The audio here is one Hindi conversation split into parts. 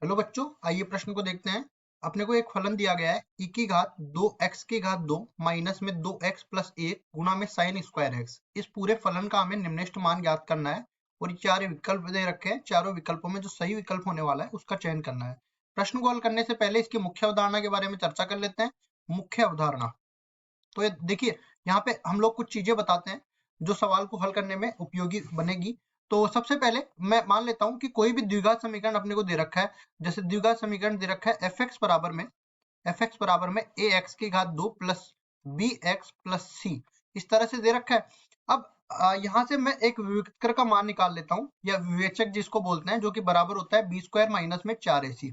हेलो बच्चों, आइए प्रश्न को देखते हैं। अपने को एक फलन दिया गया है e की घात 2x की घात 2 माइनस में 2x प्लस 1 गुणा में साइन स्क्वायर x। इस पूरे फलन का हमें निम्नलिखित मान ज्ञात करना है और ये चार विकल्प दे रखे हैं। चारों विकल्पों में जो सही विकल्प होने वाला है उसका चयन करना है। प्रश्न को हल करने से पहले इसकी मुख्य अवधारणा के बारे में चर्चा कर लेते हैं। मुख्य अवधारणा तो ये देखिए, यहाँ पे हम लोग कुछ चीजें बताते हैं जो सवाल को हल करने में उपयोगी बनेगी। तो सबसे पहले मैं मान लेता हूं कि कोई भी द्विघात समीकरण अपने को दे रखा है। जैसे द्विघात समीकरण दे रखा है एफ एक्स बराबर में ए एक्स की घात 2 प्लस बी एक्स प्लस सी, इस तरह से दे रखा है। अब यहाँ से मैं एक विवेचक का मान निकाल लेता हूँ, या विवेचक जिसको बोलते हैं, जो कि बराबर होता है बी स्क्वायर माइनस में 4ac।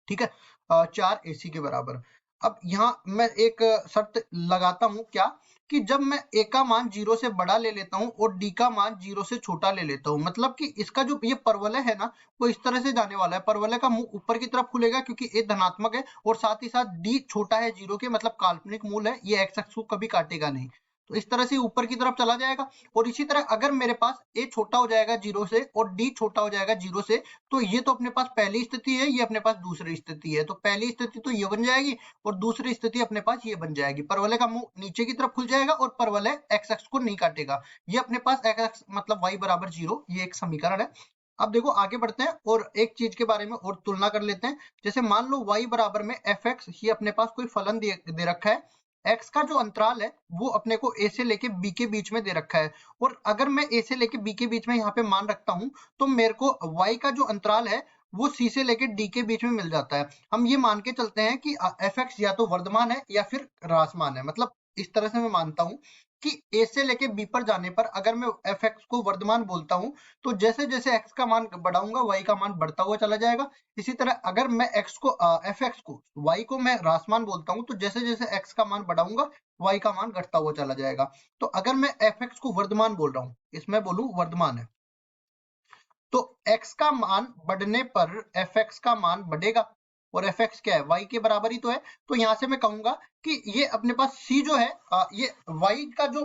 ठीक है, 4ac के बराबर। अब यहाँ मैं एक शर्त लगाता हूँ, क्या कि जब मैं a का मान 0 से बड़ा ले लेता हूँ और d का मान 0 से छोटा ले लेता हूँ, मतलब कि इसका जो ये परवलय है ना, वो इस तरह से जाने वाला है। परवलय का मुंह ऊपर की तरफ खुलेगा क्योंकि a धनात्मक है, और साथ ही साथ d छोटा है 0 के, मतलब काल्पनिक मूल है, ये x अक्ष को कभी काटेगा नहीं। तो इस तरह से ऊपर की तरफ चला जाएगा। और इसी तरह अगर मेरे पास a छोटा हो जाएगा 0 से और d छोटा हो जाएगा 0 से, तो ये तो अपने पास पहली स्थिति है, ये अपने पास दूसरी स्थिति है। तो पहली स्थिति तो ये बन जाएगी और दूसरी स्थिति अपने पास ये बन जाएगी। परवलय का मुंह नीचे की तरफ खुल जाएगा और परवलय एक्स अक्ष को नहीं काटेगा। ये अपने पास एक्स अक्ष मतलब y बराबर 0, ये एक समीकरण है। अब देखो आगे बढ़ते हैं और एक चीज के बारे में और तुलना कर लेते हैं। जैसे मान लो y बराबर में एफ एक्स, ये अपने पास कोई फलन दे रखा है। x का जो अंतराल है वो अपने को a से लेके b के बीच में दे रखा है, और अगर मैं a से लेके b के बीच में यहाँ पे मान रखता हूँ, तो मेरे को y का जो अंतराल है वो c से लेके d के बीच में मिल जाता है। हम ये मान के चलते हैं कि fx या तो वर्धमान है या फिर ह्रासमान है। मतलब इस तरह से मैं मानता हूँ कि a से लेके b पर जाने पर अगर मैं fx को वर्धमान बोलता हूँ, तो जैसे जैसे x का मान बढ़ाऊंगा y का मान बढ़ता हुआ चला जाएगा। इसी तरह अगर मैं fx को y को मैं ह्रासमान बोलता हूँ, तो जैसे जैसे x का मान बढ़ाऊंगा y का मान घटता हुआ चला जाएगा। तो अगर मैं fx को वर्धमान बोल रहा हूँ, इसमें बोलूं वर्धमान है, तो x का मान बढ़ने पर fx का मान बढ़ेगा, और fx क्या है, y के बराबर ही तो है। तो यहां से मैं कहूंगा कि ये अपने पास c जो है, ये y का जो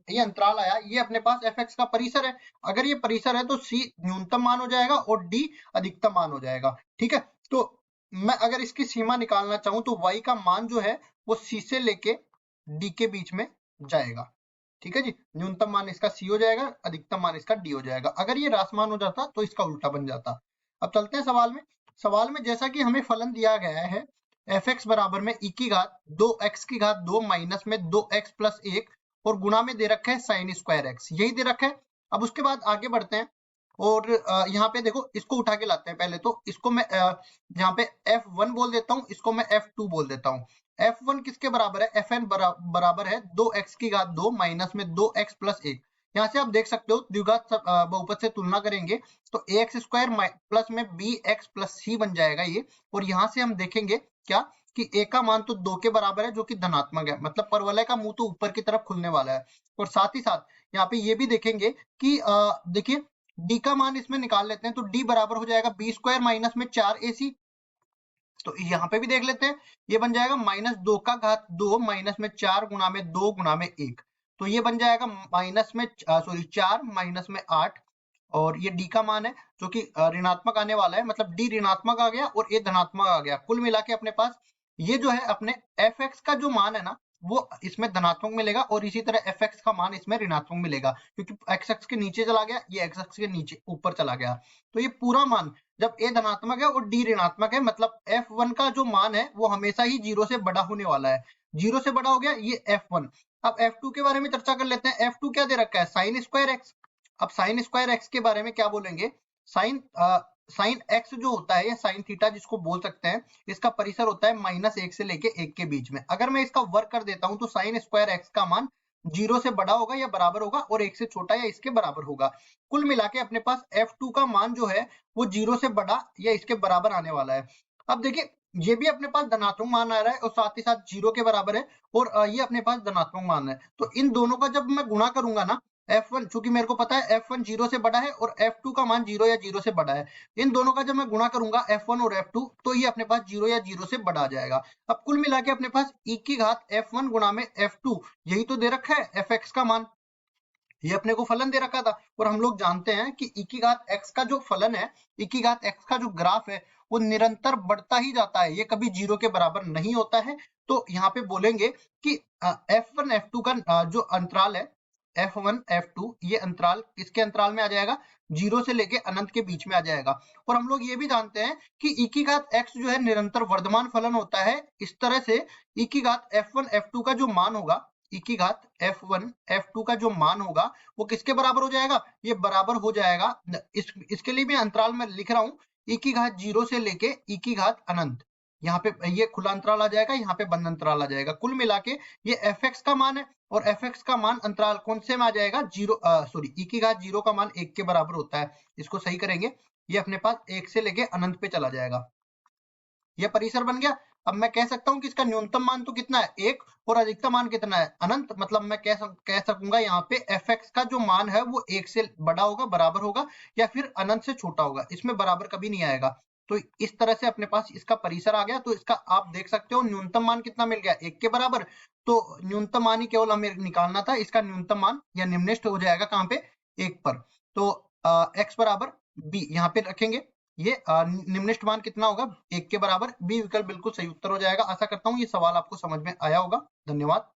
ये अंतराल आया, ये अपने पास fx का परिसर है। अगर ये परिसर है तो c न्यूनतम मान हो जाएगा और d अधिकतम मान हो जाएगा। ठीक है, तो मैं अगर इसकी सीमा निकालना चाहूं तो y का मान जो है वो c से लेके d के बीच में जाएगा। ठीक है जी, न्यूनतम मान इसका सी हो जाएगा, अधिकतम मान इसका डी हो जाएगा। अगर ये रासमान हो जाता तो इसका उल्टा बन जाता। अब चलते हैं सवाल में। सवाल में जैसा कि हमें फलन दिया गया है एफ एक्स बराबर में ई की घात 2x की घात 2 माइनस में 2x प्लस 1 और गुणा में दे रखा है साइन स्क्वायर एक्स, यही दे रखा है। अब उसके बाद आगे बढ़ते हैं और यहाँ पे देखो इसको उठा के लाते हैं। पहले तो इसको मैं यहाँ पे f1 बोल देता हूँ, इसको मैं f2 बोल देता हूँ। f1 किसके बराबर है, fn बराबर है 2x की घात 2 माइनस में 2x प्लस 1। यहाँ से आप देख सकते हो द्विघात बहुपद से तुलना करेंगे तो ax स्क्वायर प्लस में bx प्लस c बन जाएगा ये। और यहाँ से हम देखेंगे क्या कि a का मान तो 2 के बराबर है, जो कि धनात्मक है, मतलब परवलय का मुंह तो ऊपर की तरफ खुलने वाला है। और साथ ही साथ यहाँ पे ये भी देखेंगे कि देखिए d का मान इसमें निकाल लेते हैं, तो d बराबर हो जाएगा बी स्क्वायर माइनस में 4ac। तो यहाँ पे भी देख लेते हैं, ये बन जाएगा -2 का घात 2 माइनस में 4 गुणा में 2 गुणा में 1। तो ये बन जाएगा माइनस में 4 माइनस में 8, और ये d का मान है जो कि ऋणात्मक आने वाला है, मतलब d ऋणात्मक आ गया और a धनात्मक आ गया। कुल मिला के अपने पास ये जो है अपने fx का जो मान है ना, वो इसमें धनात्मक मिलेगा, और इसी तरह fx का मान इसमें ऋणात्मक मिलेगा, क्योंकि x अक्ष के नीचे चला गया, ये x अक्ष के नीचे ऊपर चला गया। तो ये पूरा मान जब a धनात्मक है और d ऋणात्मक है, मतलब f1 का जो मान है वो हमेशा ही 0 से बड़ा होने वाला है। 0 से बड़ा हो गया ये f1। अब f2 के बारे में चर्चा कर लेते हैं। f2 क्या दे रखा है, साइन स्क्वायर एक्स। अब साइन स्क्वायर एक्स के बारे में क्या बोलेंगे, साइन साइन एक्स जो होता है या साइन थीटा जिसको बोल सकते हैं, इसका परिसर होता है -1 से लेके 1 के बीच में। अगर मैं इसका वर्ग कर देता हूं तो साइन स्क्वायर एक्स का मान 0 से बड़ा होगा या बराबर होगा, और 1 से छोटा या इसके बराबर होगा। कुल मिला के अपने पास f2 का मान जो है वो 0 से बड़ा या इसके बराबर आने वाला है। अब देखिए ये भी अपने पास धनात्मक मान आ रहा है और साथ ही साथ 0 के बराबर है, और ये अपने पास धनात्मक मान है। तो इन दोनों का जब मैं गुणा करूंगा ना, f1 चूंकि मेरे को पता है f1 0 से बड़ा है और f2 का मान 0 या 0 से बड़ा है, इन दोनों का जब मैं गुणा करूंगा f1 और f2, तो ये अपने पास 0 या 0 से बड़ा आ जाएगा। अब कुल मिला के अपने पास e की घात f1 गुणा में f2, यही तो दे रखा है fx का मान। ये अपने को फलन दे रखा था और हम लोग जानते हैं कि e की घात x का जो फलन है, e की घात x का जो ग्राफ है वो निरंतर बढ़ता ही जाता है, ये कभी जीरो के बराबर नहीं होता है। तो यहाँ पे बोलेंगे कि f1 f2 का जो अंतराल है f1 f2, ये अंतराल किसके अंतराल में आ जाएगा, जीरो से लेके अनंत के बीच में आ जाएगा। और हम लोग ये भी जानते हैं कि e की घात x जो है निरंतर वर्धमान फलन होता है। इस तरह से e की घात f1 f2 का जो मान होगा, e की घात f1 f2 का जो मान होगा वो किसके बराबर हो जाएगा, ये बराबर हो जाएगा, इसके लिए मैं अंतराल में लिख रहा हूँ e की घात 0 से लेके e की घात अनंत। यहाँ पे ये खुला अंतराल आ जाएगा, यहाँ पे बंद अंतराल आ जाएगा। कुल मिला के ये fx का मान है और fx का मान अंतराल कौन से में आ जाएगा, जीरो सॉरी e की घात 0 का मान 1 के बराबर होता है। इसको सही करेंगे, ये अपने पास 1 से लेके अनंत पे चला जाएगा। ये परिसर बन गया। अब मैं कह सकता हूँ कि इसका न्यूनतम मान तो कितना है, 1, और अधिकतम मान कितना है, अनंत। मतलब मैं कह सकूंगा यहाँ पे fx का जो मान है वो 1 से बड़ा होगा, बराबर होगा, या फिर अनंत से छोटा होगा, इसमें बराबर कभी नहीं आएगा। तो इस तरह से अपने पास इसका परिसर आ गया। तो इसका आप देख सकते हो न्यूनतम मान कितना मिल गया, 1 के बराबर। तो न्यूनतम मान ही केवल हमें निकालना था, इसका न्यूनतम मान या निम्नलिखित हो जाएगा कहाँ पे, 1 पर। तो x बराबर b यहाँ पे रखेंगे, ये निम्नलिखित मान कितना होगा, 1 के बराबर। बी विकल्प बिल्कुल सही उत्तर हो जाएगा। आशा करता हूँ ये सवाल आपको समझ में आया होगा। धन्यवाद।